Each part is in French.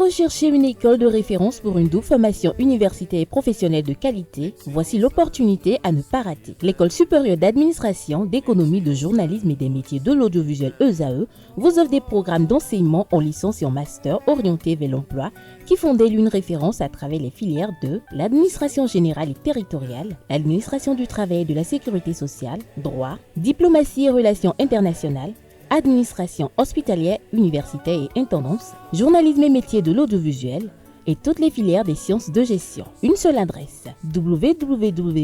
recherchez une école de référence pour une double formation universitaire et professionnelle de qualité? Voici l'opportunité à ne pas rater. L'École supérieure d'administration, d'économie, de journalisme et des métiers de l'audiovisuel ESAE vous offre des programmes d'enseignement en licence et en master orientés vers l'emploi qui font d'elle une référence à travers les filières de l'administration générale et territoriale, l'administration du travail et de la sécurité sociale, droit, diplomatie et relations internationales, administration hospitalière, universitaire et intendance, journalisme et métiers de l'audiovisuel et toutes les filières des sciences de gestion. Une seule adresse, www.esae.bj.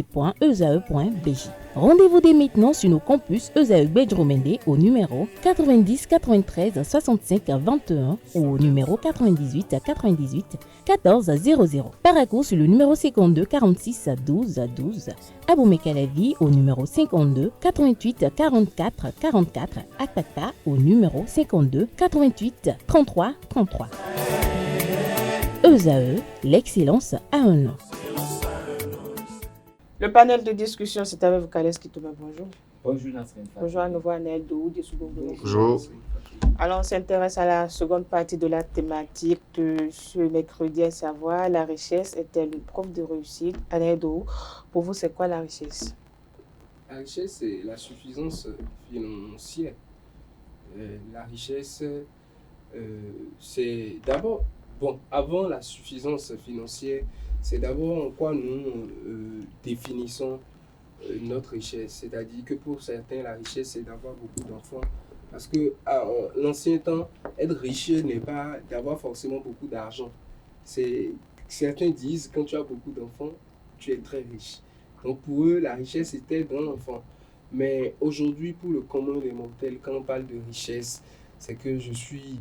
Rendez-vous dès maintenant sur nos campus ESAE Bedjromende au numéro 90 93 65 21 ou au numéro 98 98 14 00. Paracourt sur le numéro 52 46 12 12. Aboumé-Calavi au numéro 52 88 44 44. Akpaka au numéro 52 88 33 33. ESAE, l'excellence a un nom. Le panel de discussion, c'est avec vous, Kales Kitoma. Bonjour. Bonjour, Nasrin. Bonjour à nouveau, Anaël Dou, de Sougogo. Bonjour. Alors, on s'intéresse à la seconde partie de la thématique de ce mercredi, à savoir la richesse est-elle une preuve de réussite? Anaël Dou, pour vous, c'est quoi la richesse? La richesse, c'est la suffisance financière. La richesse, c'est d'abord, avant la suffisance financière, c'est d'abord en quoi nous définissons notre richesse. C'est-à-dire que pour certains, la richesse, c'est d'avoir beaucoup d'enfants. Parce que l'ancien temps, être riche n'est pas d'avoir forcément beaucoup d'argent. Certains disent quand tu as beaucoup d'enfants, tu es très riche. Donc pour eux, la richesse c'était d'un enfant. Mais aujourd'hui, pour le commun des mortels, quand on parle de richesse, c'est que je suis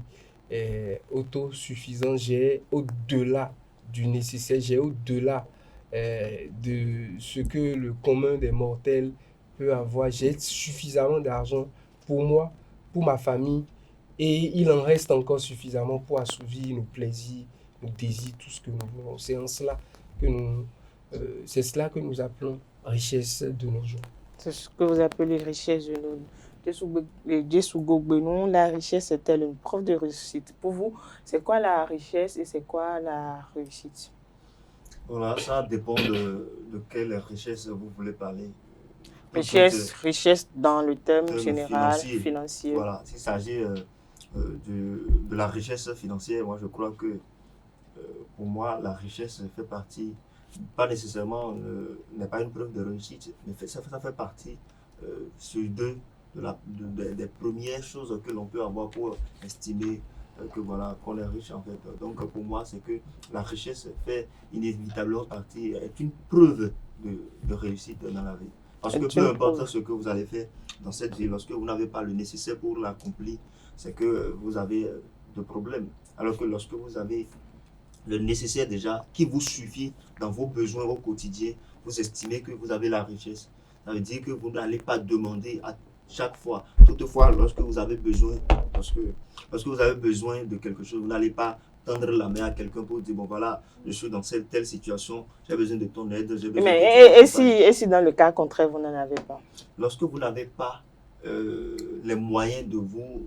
autosuffisant, j'ai au-delà du nécessaire, j'ai au-delà de ce que le commun des mortels peut avoir. J'ai suffisamment d'argent pour moi, pour ma famille, et il en reste encore suffisamment pour assouvir nos plaisirs, nos désirs, tout ce que nous voulons. C'est cela que nous appelons richesse de nos jours. C'est ce que vous appelez richesse de nos jours. La richesse est-elle une preuve de réussite? Pour vous, c'est quoi la richesse et c'est quoi la réussite? Voilà, ça dépend de quelle richesse vous voulez parler. Richesse dans le terme général, financier. Voilà, s'il s'agit de la richesse financière, moi je crois que pour moi la richesse fait partie, pas nécessairement, n'est pas une preuve de réussite, mais ça fait partie sur des premières choses que l'on peut avoir pour estimer qu'on est riche en fait. Donc pour moi c'est que la richesse fait inévitablement partie, est une preuve de réussite dans la vie. Parce que peu importe ce que vous allez faire dans cette vie, lorsque vous n'avez pas le nécessaire pour l'accomplir, c'est que vous avez des problèmes. Alors que lorsque vous avez le nécessaire déjà, qui vous suffit dans vos besoins au quotidien, vous estimez que vous avez la richesse. Ça veut dire que vous n'allez pas demander à chaque fois. Toutefois, lorsque vous avez besoin de quelque chose, vous n'allez pas tendre la main à quelqu'un pour dire, bon voilà, je suis dans telle situation, j'ai besoin de ton aide. Et si dans le cas contraire, vous n'en avez pas? Lorsque vous n'avez pas les moyens de vous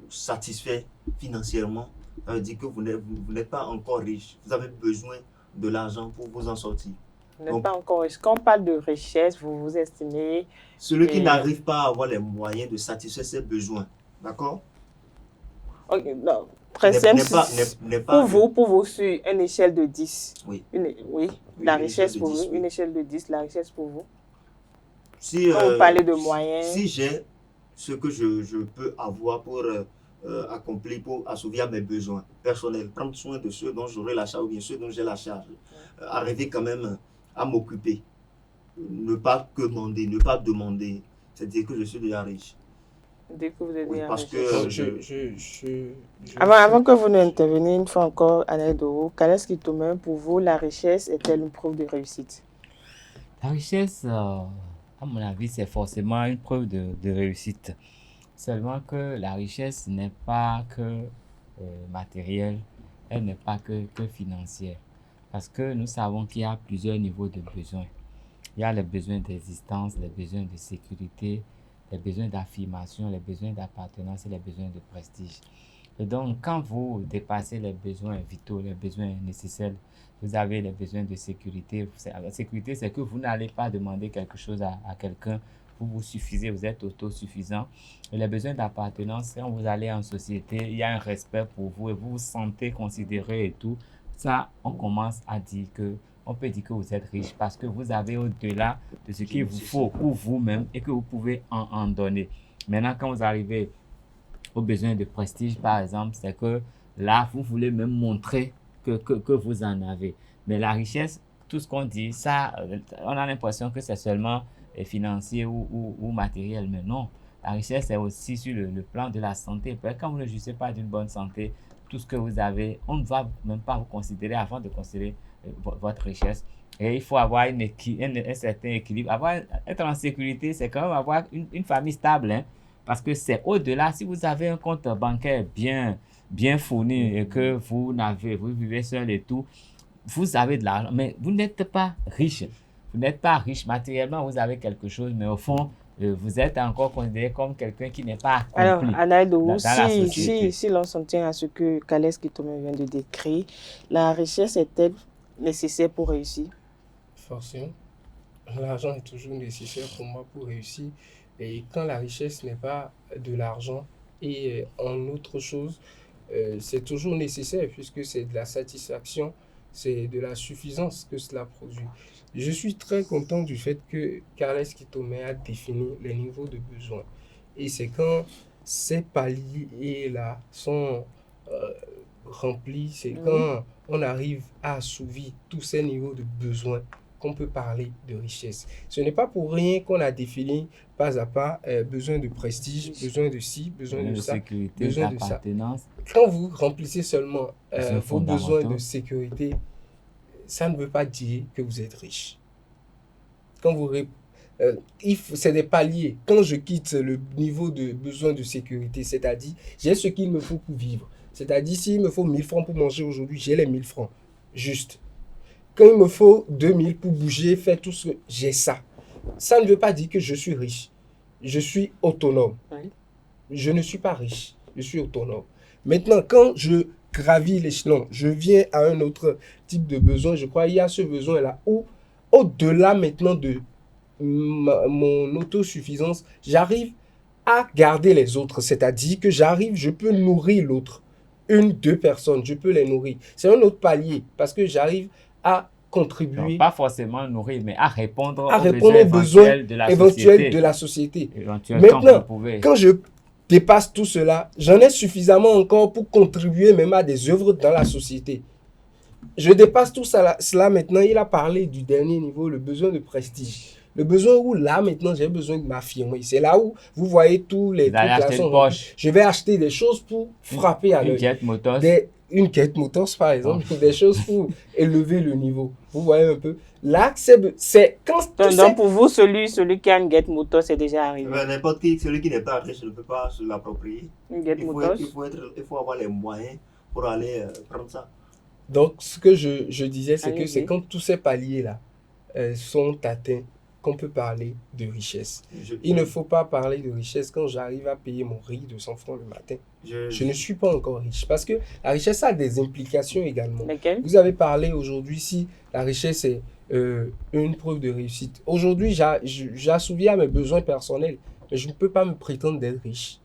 satisfaire financièrement, ça veut dire que vous n'êtes pas encore riche. Vous avez besoin de l'argent pour vous en sortir. Vous n'êtes pas encore riche. Quand on parle de richesse, vous vous estimez... Celui qui n'arrive pas à avoir les moyens de satisfaire ses besoins, d'accord? Okay, non. Très simple. Pour vous, sur une échelle de 10, oui. La richesse pour vous, une échelle de 10, la richesse pour vous. Quand vous parlez de moyens... Si j'ai ce que je peux avoir pour accomplir, pour assouvir mes besoins personnels, prendre soin de ceux dont j'aurai la charge ou bien ceux dont j'ai la charge, arriver quand même à m'occuper, ne pas demander, c'est-à-dire que je suis déjà riche. Dès que vous êtes déjà parce riche. que Avant que vous n'interveniez une fois encore, Anaël Dou, Kales Kitoma, pour vous, la richesse est-elle une preuve de réussite? La richesse, à mon avis, c'est forcément une preuve de réussite. Seulement que la richesse n'est pas que matérielle, elle n'est pas que financière. Parce que nous savons qu'il y a plusieurs niveaux de besoins. Il y a les besoins d'existence, les besoins de sécurité, les besoins d'affirmation, les besoins d'appartenance et les besoins de prestige. Et donc, quand vous dépassez les besoins vitaux, les besoins nécessaires, vous avez les besoins de sécurité. La sécurité, c'est que vous n'allez pas demander quelque chose à quelqu'un. Vous vous suffisez, vous êtes autosuffisant. Et les besoins d'appartenance, quand vous allez en société, il y a un respect pour vous et vous vous sentez considéré et tout. Ça, on commence à dire que, on peut dire que vous êtes riche parce que vous avez au-delà de ce qu'il vous faut pour vous-même et que vous pouvez en donner. Maintenant, quand vous arrivez aux besoins de prestige, par exemple, c'est que là, vous voulez même montrer que vous en avez. Mais la richesse, tout ce qu'on dit, ça, on a l'impression que c'est seulement financier ou matériel. Mais non, la richesse, c'est aussi sur le plan de la santé. Quand vous ne jouissez pas d'une bonne santé, tout ce que vous avez, on ne va même pas vous considérer avant de considérer votre richesse. Et il faut avoir un certain équilibre. Être en sécurité, c'est quand même avoir une famille stable, hein. Parce que c'est au-delà, si vous avez un compte bancaire bien fourni et que vous vivez seul et tout, vous avez de l'argent, mais vous n'êtes pas riche. Vous n'êtes pas riche matériellement, vous avez quelque chose, mais au fond, vous êtes encore considéré comme quelqu'un qui n'est pas accompli. Alors, Anaïdo, dans la société. si l'on s'en tient à ce que Kales Kitome vient de décrire, la richesse est-elle nécessaire pour réussir? Forcément. L'argent est toujours nécessaire pour moi pour réussir. Et quand la richesse n'est pas de l'argent et en autre chose, c'est toujours nécessaire puisque c'est de la satisfaction, c'est de la suffisance que cela produit. Je suis très content du fait que Kales Kitome a défini les niveaux de besoins. Et c'est quand ces paliers-là sont remplis, c'est quand on arrive à assouvir tous ces niveaux de besoins qu'on peut parler de richesse. Ce n'est pas pour rien qu'on a défini pas à pas besoin de prestige, besoin de ci, besoin de ça, sécurité, besoin de ça. d'appartenance. Quand vous remplissez seulement vos fondamentaux. besoins de sécurité, ça ne veut pas dire que vous êtes riche. Quand vous c'est des paliers. Quand je quitte le niveau de besoin de sécurité, c'est-à-dire j'ai ce qu'il me faut pour vivre. C'est-à-dire s'il me faut 1000 francs pour manger aujourd'hui, j'ai les 1000 francs. Juste. Quand il me faut 2000 pour bouger, faire tout ce que j'ai ça. Ça ne veut pas dire que je suis riche. Je suis autonome. Oui. Je ne suis pas riche. Je suis autonome. Maintenant, quand je gravis l'échelon, je viens à un autre type de besoin. Je crois qu'il y a ce besoin-là où, au-delà maintenant de mon autosuffisance, j'arrive à garder les autres. C'est-à-dire que je peux nourrir l'autre. 1-2 personnes, je peux les nourrir. C'est un autre palier parce que j'arrive à contribuer. Non, pas forcément nourrir, mais à répondre aux besoins éventuels de la société. Maintenant, quand je dépasse tout cela, j'en ai suffisamment encore pour contribuer même à des œuvres dans la société. Je dépasse tout cela maintenant. Il a parlé du dernier niveau, le besoin de prestige. Le besoin où là maintenant j'ai besoin de m'affirmer. C'est là où vous voyez tous les trucs là sont remplis. Je vais acheter des choses pour frapper à l'œil. Une Get Motors par exemple, des choses pour élever le niveau. Vous voyez un peu. Là, c'est quand donc pour vous, celui qui a une Get Motors, c'est déjà arrivé. N'importe qui, celui qui n'est pas riche ne peut pas se l'approprier. Une Get Motors. Il faut avoir les moyens pour aller prendre ça. Donc, ce que je disais, c'est que c'est quand tous ces paliers-là sont atteints qu'on peut parler de richesse. Il ne faut pas parler de richesse quand j'arrive à payer mon riz de 100 francs le matin. Je ne suis pas encore riche. Parce que la richesse a des implications également. Lesquelles? Vous avez parlé aujourd'hui si la richesse est une preuve de réussite. Aujourd'hui, j'assouvis à mes besoins personnels, mais je ne peux pas me prétendre d'être riche.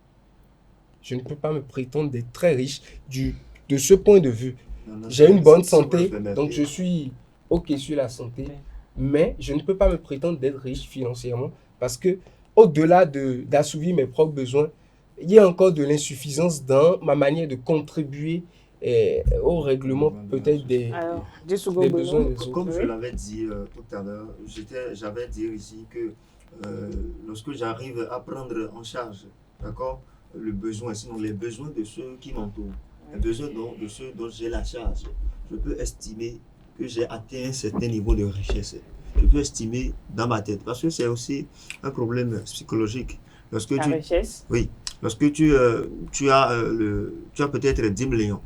Je ne peux pas me prétendre d'être très riche de ce point de vue. J'ai une bonne santé, donc je suis OK sur la santé. Mais je ne peux pas me prétendre d'être riche financièrement parce que au-delà d'assouvir mes propres besoins, il y a encore de l'insuffisance dans ma manière de contribuer au règlement peut-être des besoins des autres. Comme je l'avais dit tout à l'heure, j'avais dit ici que lorsque j'arrive à prendre en charge, d'accord, le besoin, sinon les besoins de ceux qui m'entourent, les besoins de ceux dont j'ai la charge, je peux estimer que j'ai atteint un certain niveau de richesse. Je peux estimer dans ma tête, parce que c'est aussi un problème psychologique. Richesse? Oui. Lorsque tu as peut-être 10 millions,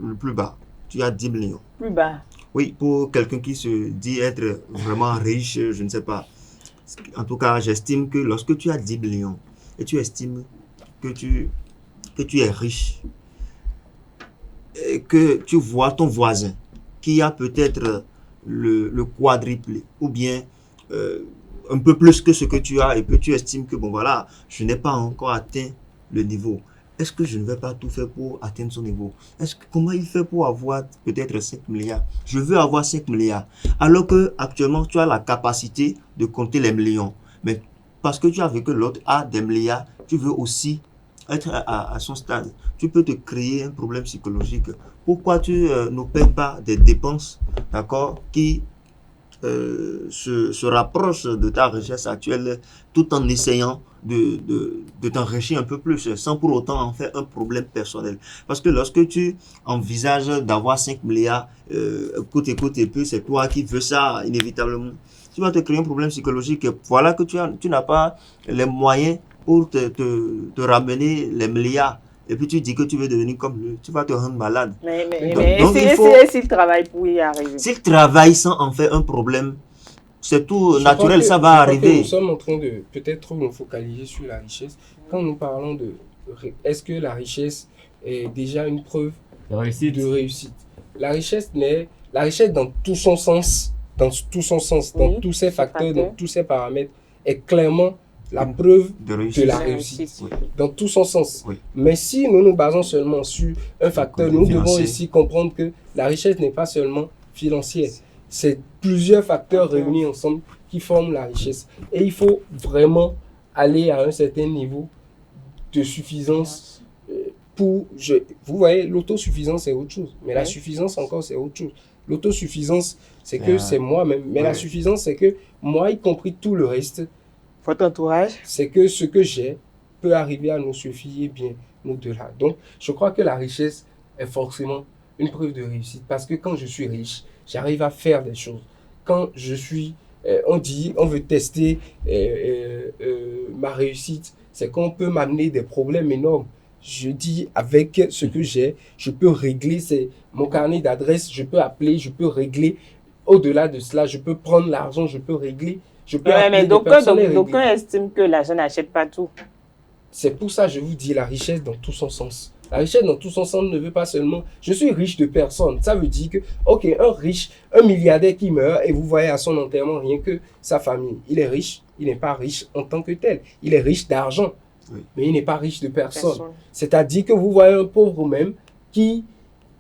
le plus bas, tu as 10 millions. Plus bas? Oui, pour quelqu'un qui se dit être vraiment riche, je ne sais pas. En tout cas, j'estime que lorsque tu as 10 millions et tu estimes que tu es riche, que tu vois ton voisin qui a peut-être le quadruplé ou bien un peu plus que ce que tu as et que tu estimes que bon voilà, je n'ai pas encore atteint le niveau. Est-ce que je ne vais pas tout faire pour atteindre son niveau? Comment il fait pour avoir peut-être 5 milliards? Je veux avoir 5 milliards. Alors que actuellement tu as la capacité de compter les millions. Mais parce que tu as vu que l'autre a des milliards, tu veux aussi être à son stade. Tu peux te créer un problème psychologique. Pourquoi tu n'opères pas des dépenses, d'accord, qui se rapprochent de ta richesse actuelle tout en essayant de t'enrichir un peu plus sans pour autant en faire un problème personnel. Parce que lorsque tu envisages d'avoir 5 milliards côte et peu, c'est toi qui veux ça inévitablement. Tu vas te créer un problème psychologique. Voilà que tu n'as pas les moyens pour te ramener les milliards. Et puis tu dis que tu veux devenir comme lui, tu vas te rendre malade. Mais s'il travaille pour y arriver. S'il travaille sans en faire un problème, c'est tout naturel, ça va arriver. Nous sommes en train de peut-être nous focaliser sur la richesse. Quand nous parlons de est-ce que la richesse est déjà une preuve de réussite? La richesse dans tout son sens, dans tous ses facteurs, dans tous ses paramètres, est clairement la preuve de la réussite, oui. Dans tout son sens. Oui. Mais si nous nous basons seulement sur un facteur, nous devons ici comprendre que la richesse n'est pas seulement financière. C'est plusieurs facteurs réunis ensemble qui forment la richesse. Et il faut vraiment aller à un certain niveau de suffisance vous voyez, l'autosuffisance c'est autre chose. Mais la suffisance encore c'est autre chose. L'autosuffisance c'est que c'est moi-même. Mais la suffisance c'est que moi, y compris tout le reste, votre entourage, c'est que ce que j'ai peut arriver à nous suffire bien au-delà. Donc, je crois que la richesse est forcément une preuve de réussite. Parce que quand je suis riche, j'arrive à faire des choses. Quand je suis, on veut tester ma réussite, c'est qu'on peut m'amener des problèmes énormes. Je dis, avec ce que j'ai, je peux régler, c'est mon carnet d'adresse, je peux appeler, je peux régler. Au-delà de cela, je peux prendre l'argent, je peux régler. Mais d'aucuns estiment que l'argent n'achète pas tout. C'est pour ça que je vous dis la richesse dans tout son sens. La richesse dans tout son sens ne veut pas seulement je suis riche de personne. Ça veut dire que, ok, un milliardaire qui meurt et vous voyez à son enterrement rien que sa famille. Il est riche, il n'est pas riche en tant que tel. Il est riche d'argent, mais il n'est pas riche de personne. C'est-à-dire que vous voyez un pauvre même qui,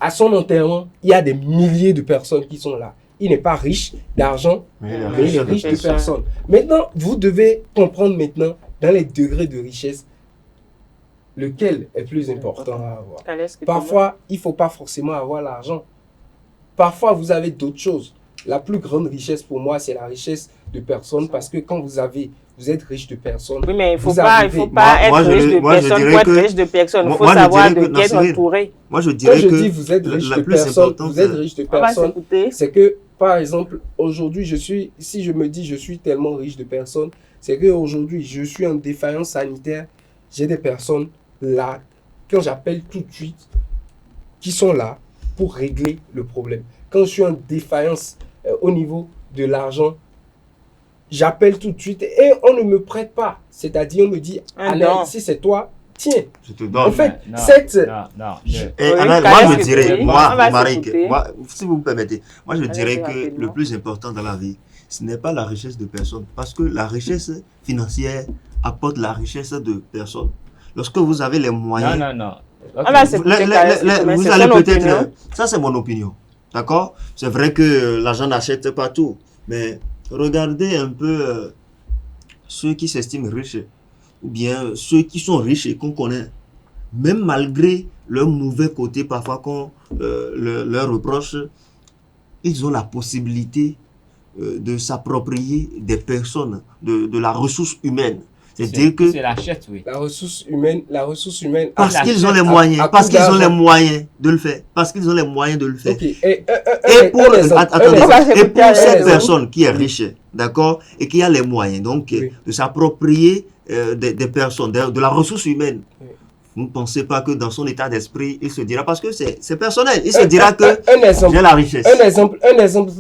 à son enterrement, il y a des milliers de personnes qui sont là. Il n'est pas riche d'argent, mais il est riche de personnes. Maintenant, vous devez comprendre maintenant, dans les degrés de richesse, lequel est plus important à avoir. Parfois, il ne faut pas forcément avoir l'argent. Parfois, vous avez d'autres choses. La plus grande richesse pour moi, c'est la richesse de personnes, parce que quand vous êtes riche de personnes. Oui, mais il ne faut pas être riche de personnes pour être riche de personnes. Il faut savoir de qui être entouré. Moi, je dirais que vous êtes riche de personnes, c'est que, par exemple, aujourd'hui, si je me dis je suis tellement riche de personnes, c'est qu'aujourd'hui, je suis en défaillance sanitaire. J'ai des personnes là, quand j'appelle tout de suite, qui sont là pour régler le problème. Quand je suis en défaillance au niveau de l'argent, j'appelle tout de suite et on ne me prête pas. C'est-à-dire, on me dit, si c'est toi, tiens. Je te donne. En fait, moi, je dirais, Marik, si vous me permettez, moi, je dirais que le plus important dans la vie, ce n'est pas la richesse de personne. Parce que la richesse financière apporte la richesse de personne. Lorsque vous avez les moyens. Okay. Vous allez peut-être. Ça, c'est mon opinion. D'accord? C'est vrai que l'argent n'achète pas tout. Mais regardez un peu ceux qui s'estiment riches, ou bien ceux qui sont riches et qu'on connaît, même malgré leur mauvais côté, parfois qu'on leur reproche, ils ont la possibilité de s'approprier des personnes, de la ressource humaine. C'est-à-dire que c'est l'achète, oui. La ressource humaine. Parce qu'ils ont les moyens, parce qu'ils ont les moyens de le faire, parce qu'ils ont les moyens de le faire. Okay. Et pour cette personne qui est riche, d'accord, et qui a les moyens, donc de s'approprier des personnes, de la ressource humaine. Vous ne pensez pas que dans son état d'esprit, il se dira, parce que c'est personnel, il se dira que j'ai la richesse. Un exemple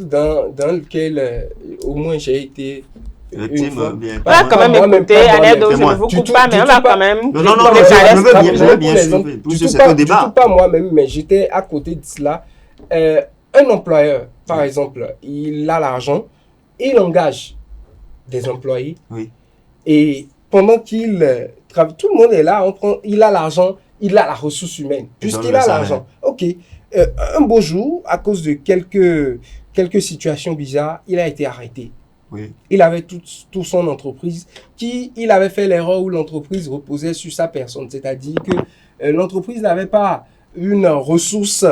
dans lequel au moins j'ai été Victime, fois. bien. On va quand même moi-même, écouter, pas moi-même. Anedo, je Fais-moi. ne vous Tu coupe tout- pas, mais tu on va tout pas- quand même. Non, non, écouter je Calès. veux bien, Pour bien l'exemple, sûr. du C'est tout un pas- débat. du tout pas moi-même, mais j'étais à côté de cela. Un employeur, par exemple, il a l'argent, il engage des employés. Oui. Et pendant qu'il travaille, tout le monde est là, il a l'argent, il a la ressource humaine, puisqu'il le a salaire. l'argent. Ok. Un beau jour, à cause de quelques situations bizarres, il a été arrêté. Oui. Il avait tout son entreprise il avait fait l'erreur où l'entreprise reposait sur sa personne. C'est-à-dire que l'entreprise n'avait pas une ressource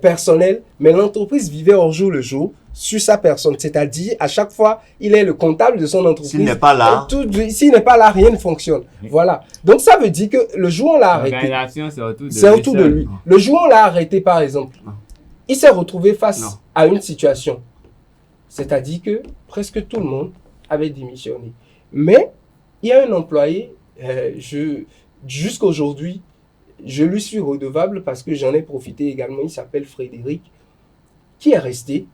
personnelle, mais l'entreprise vivait au jour le jour sur sa personne. C'est-à-dire, à chaque fois, il est le comptable de son entreprise. S'il n'est pas là. S'il n'est pas là, rien ne fonctionne. Voilà. Donc, ça veut dire que le jour où on l'a arrêté, L'organisation, c'est autour de lui. Le jour où on l'a arrêté, par exemple, il s'est retrouvé face à une situation. C'est-à-dire que presque tout le monde avait démissionné. Mais il y a un employé, jusqu'aujourd'hui, je lui suis redevable parce que j'en ai profité également. Il s'appelle Frédéric, qui est resté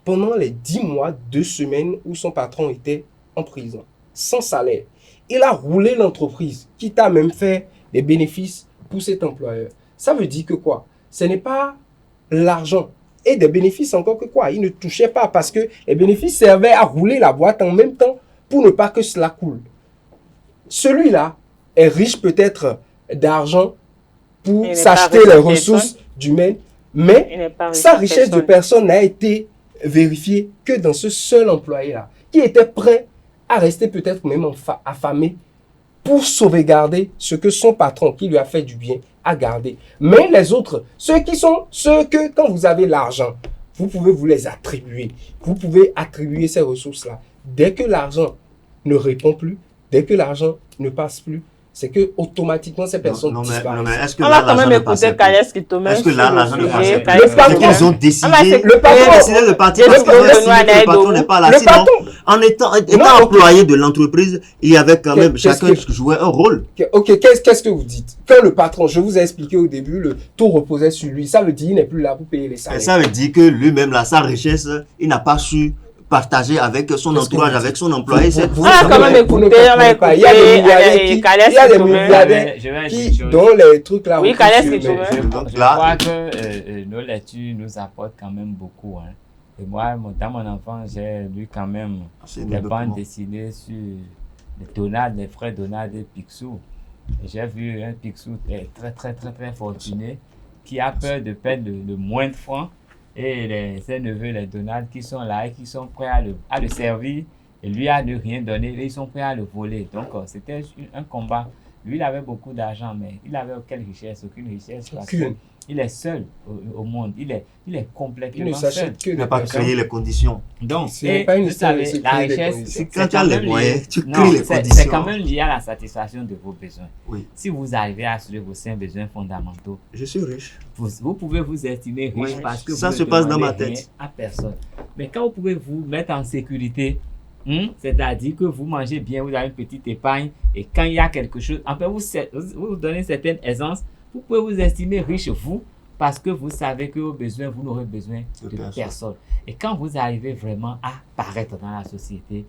pendant les 10 mois, 2 semaines où son patron était en prison, sans salaire. Il a roulé l'entreprise, quitte à même faire des bénéfices pour cet employeur. Ça veut dire que quoi? Ce n'est pas l'argent. Et des bénéfices encore que quoi? Il ne touchait pas parce que les bénéfices servaient à rouler la boîte en même temps pour ne pas que cela coule. Celui-là est riche peut-être d'argent pour s'acheter les ressources humaines, mais sa richesse de personne n'a été vérifiée que dans ce seul employé-là, qui était prêt à rester peut-être même affamé pour sauvegarder ce que son patron, qui lui a fait du bien, a gardé. Mais les autres, ceux que quand vous avez l'argent, vous pouvez vous les attribuer. Vous pouvez attribuer ces ressources-là. Dès que l'argent ne répond plus, dès que l'argent ne passe plus, c'est que automatiquement ces personnes disparaissent. Mais est-ce que On va quand même écouter Calès qui te met. Est-ce que là, l'argent ne passait plus? Le patron, Ils ont décidé de partir parce que le patron n'est pas là. Sinon, en étant employé de l'entreprise, il y avait quand même chacun qui jouait un rôle. Ok, qu'est-ce que vous dites? Quand le patron, je vous ai expliqué au début, le tout reposait sur lui. Ça veut dire qu'il n'est plus là pour payer les salaires. Et ça veut dire que lui-même, là, sa richesse, il n'a pas su partager avec son entourage, avec son employé. On va quand même écouter, il y a des milliardaires dont les trucs là. Oui, Calès qui te met. Je crois que nos lectures nous apportent quand même beaucoup. Hein. Et moi, dans mon enfance, j'ai lu quand même des bandes dessinées sur les Donald, les frères Donald et Picsou. J'ai vu un Picsou très fortuné qui a peur de perdre le moindre franc. Et ses neveux, les Donald, qui sont là et qui sont prêts à le servir, et lui à ne rien donner, et ils sont prêts à le voler. Donc, c'était un combat. Lui, il avait beaucoup d'argent, mais il avait aucune richesse. Parce qu'il est seul au monde. Il est complètement seul. Il n'a pas créé les conditions. Donc, vous savez, la richesse, c'est quand tu as les moyens, tu crées les conditions. C'est quand même lié à la satisfaction de vos besoins. Oui. Si vous arrivez à assurer vos 5 besoins fondamentaux, je suis riche. Vous pouvez vous estimer riche parce que ça vous se passe dans ma tête. À personne. Mais quand vous pouvez vous mettre en sécurité, c'est-à-dire que vous mangez bien, vous avez une petite épargne, et quand il y a quelque chose, en fait, vous donnez une certaine aisance, vous pouvez vous estimer riche, vous, parce que vous savez que vos besoins, vous n'aurez besoin de personne. Et quand vous arrivez vraiment à paraître dans la société,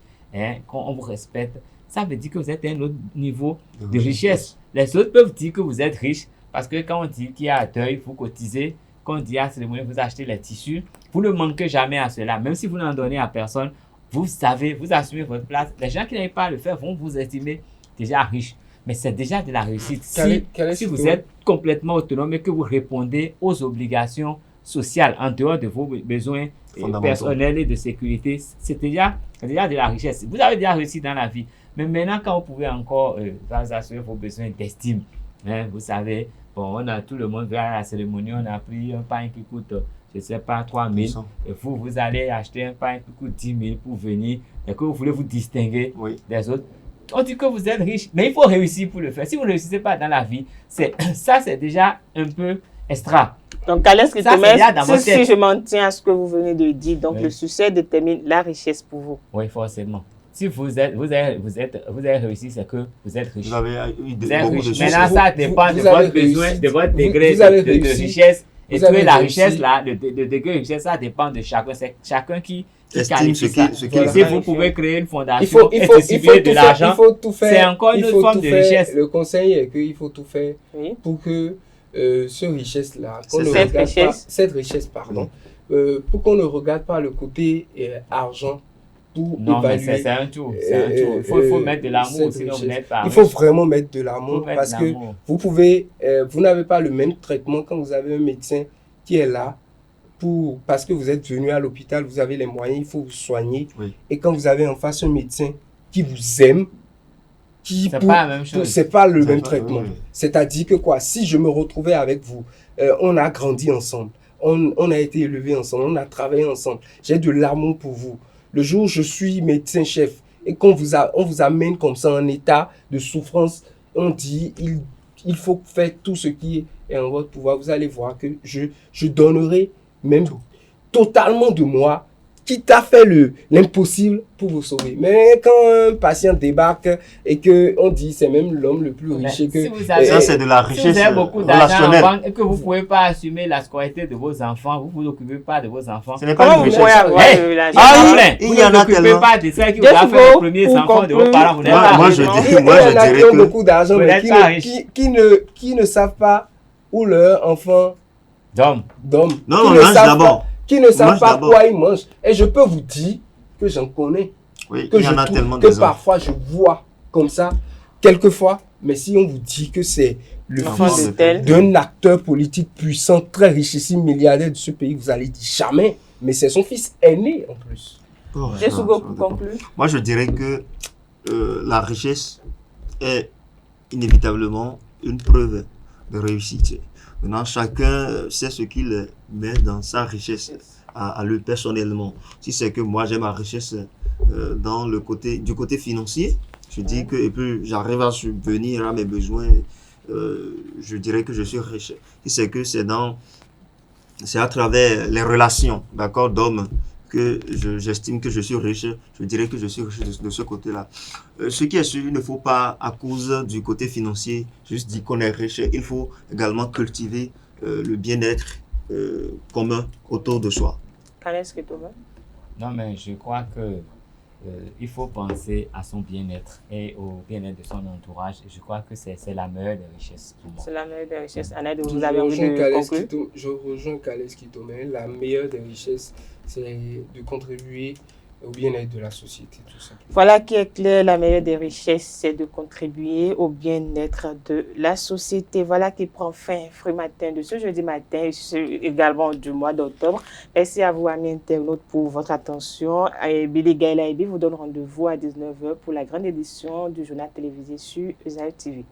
quand on vous respecte, ça veut dire que vous êtes à un autre niveau de richesse. Les autres peuvent dire que vous êtes riche, parce que quand on dit qu'il y a un deuil, vous cotisez, quand on dit à cérémonie, vous achetez les tissus, vous ne manquez jamais à cela. Même si vous n'en donnez à personne, vous savez, vous assumez votre place. Les gens qui n'arrivent pas à le faire vont vous estimer déjà riche. Mais c'est déjà de la réussite. Si vous êtes complètement autonome et que vous répondez aux obligations sociales en dehors de vos besoins personnels et de sécurité, c'est déjà de la richesse. Vous avez déjà réussi dans la vie. Mais maintenant, quand vous pouvez encore vous assurer vos besoins d'estime, vous savez, bon, tout le monde va à la cérémonie, on a pris un pain qui coûte, je ne sais pas, 3 000. Et vous allez acheter un pain qui coûte 10 000 pour venir et que vous voulez vous distinguer des autres. On dit que vous êtes riche, mais il faut réussir pour le faire. Si vous ne réussissez pas dans la vie, c'est déjà un peu extra. Donc, Calès qui te met, si je m'en tiens à ce que vous venez de dire, donc le succès détermine la richesse pour vous. Oui, forcément. Si vous avez réussi, c'est que vous êtes riche. Vous avez eu beaucoup de succès. Maintenant, ça dépend de votre besoin, de votre degré de richesse. Et puis la richesse, là, le degré de richesse, ça dépend de chacun. C'est chacun qui estime ce qualifie ça. qu'il Voilà. Si vous pouvez créer une fondation Il faut et tout distribuer de faire, l'argent, il faut tout faire. c'est encore une il autre faut forme tout de faire. richesse. Le conseil est qu'il faut tout faire Oui. pour que ce richesse-là, qu'on C'est ne cette regarde richesse. pas, cette richesse, pardon, pour qu'on ne regarde pas le côté argent pour Non, mais évaluer. c'est un tout. C'est un tout. Il faut mettre de l'amour, cette sinon vous richesse. n'êtes pas Il faut riche. vraiment mettre de Il l'amour faut mettre parce de que l'amour. vous pouvez, vous n'avez pas le même traitement quand vous avez un médecin qui est là parce que vous êtes venu à l'hôpital, vous avez les moyens, il faut vous soigner. Oui. Et quand vous avez en face un médecin qui vous aime, C'est pas la même chose. c'est pas le C'est même pas- traitement. oui. C'est-à-dire que quoi, si je me retrouvais avec vous, on a grandi ensemble, on a été élevés ensemble, on a travaillé ensemble, j'ai de l'amour pour vous. Le jour où je suis médecin-chef et on vous amène comme ça en état de souffrance, on dit il faut faire tout ce qui est en votre pouvoir. Vous allez voir que je donnerai même totalement de moi, quitte à faire l'impossible pour vous sauver. Mais quand un patient débarque et qu'on dit c'est même l'homme le plus Mais riche et que... si vous avez- Ça, c'est de la Si richesse vous avez beaucoup d'argent en relationnelle. banque et que vous ne pouvez pas assumer la scolarité de vos enfants, vous ne vous occupez pas de vos enfants. Ce n'est pas Comment une vous pouvez richesse. avoir Hey, de l'argent? Ah, Ah, plein. il Vous y ne en vous a occupez tellement. pas de ceux qui vous Just ont fait go les premiers pour enfants de vos conclure. parents. Vous n'êtes Moi, pas moi, riche. je Non. dis, Il y moi, en je a dirais qui ont que beaucoup d'argent, vous mais n'êtes pas riche. qui ne savent pas où leur enfant Donc, d'homme, non, qui on ne mange savent d'abord. pas- qui ne savent Mange pas d'abord. quoi ils mangent. Et je peux vous dire que j'en connais, Oui, que il y en a trouve- tellement que des hommes. parfois je vois comme ça, quelquefois, mais si on vous dit que c'est le L'enfant fils de tel. d'un acteur politique puissant, très richissime, milliardaire de ce pays, vous allez dire jamais, mais c'est son fils aîné en plus. Oh, J'ai ça, Sougo ça pour dépend. conclure. Moi, je dirais que la richesse est inévitablement une preuve de réussite. Maintenant, chacun sait ce qu'il met dans sa richesse à lui personnellement. Si c'est que moi, j'ai ma richesse du côté financier, je dis que, et puis j'arrive à subvenir à mes besoins, je dirais que je suis riche. Si c'est que c'est à travers les relations, d'accord, d'hommes, que j'estime que je suis riche, je dirais que je suis riche de ce côté-là. Ce qui est sûr, il ne faut pas, à cause du côté financier, juste dire qu'on est riche. Il faut également cultiver le bien-être commun autour de soi. Qu'est-ce que Thomas? non, mais je crois que il faut penser à son bien-être et au bien-être de son entourage. Et je crois que c'est la meilleure des richesses pour moi. C'est la meilleure des richesses. Anna, vous avez envie de conclure? Je rejoins Kales Kitome. La meilleure des richesses, c'est de contribuer au bien-être de la société, tout simplement. Voilà qui est clair, la meilleure des richesses, c'est de contribuer au bien-être de la société. Voilà qui prend fin Fruit Matin de ce jeudi matin et également du mois d'octobre. Merci à vous, amis internautes, pour votre attention. Et Billy Gaël vous donne rendez-vous à 19h pour la grande édition du journal télévisé sur ESAE TV.